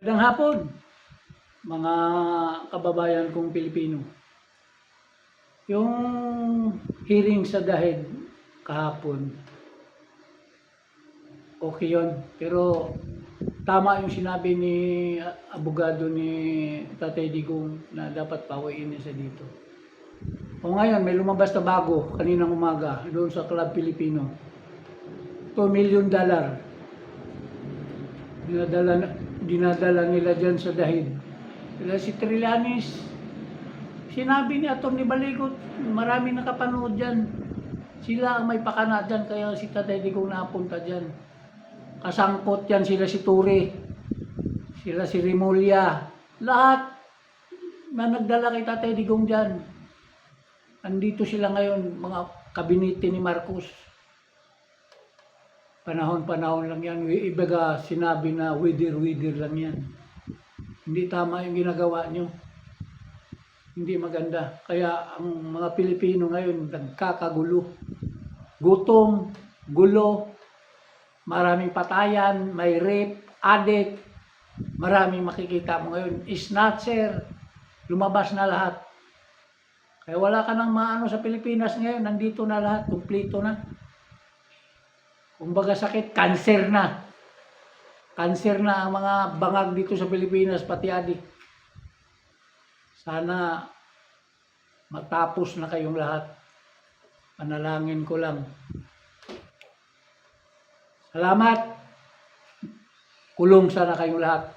Magandang hapon, mga kababayan kong Pilipino. Yung hearing sa DAHED kahapon, okay yun. Pero tama yung sinabi ni abogado ni Tatay Digong na dapat pawiin niya sa dito. O ngayon, may lumabas na bago kaninang umaga doon sa Club Filipino. $2 million. Dinadala nila dyan sa DAHED. Sila si Trillanes. Sinabi ni Atty. Baligot, marami nakapanood dyan. Sila ang may pakana dyan, kaya si Tatay Digong napunta dyan. Kasangkot yan sila si Ture, sila si Rimulya. Lahat na nagdala kay Tatay Digong dyan. Andito sila ngayon, mga kabinete ni Marcos. Panahon-panahon lang yan. Ibaga sinabi na widir-widir lang yan. Hindi tama yung ginagawa nyo. Hindi maganda. Kaya ang mga Pilipino ngayon nagkakagulo. Gutom, gulo, maraming patayan, may rape, addict, maraming makikita mo ngayon. Snatcher, lumabas na lahat. Kaya wala ka nang maano sa Pilipinas ngayon, nandito na lahat, kumplito na. Kumbaga sakit, cancer na. Cancer na ang mga bangag dito sa Pilipinas, pati addict. Sana matapos na kayong lahat. Panalangin ko lang. Salamat. Kulong sana kayong lahat.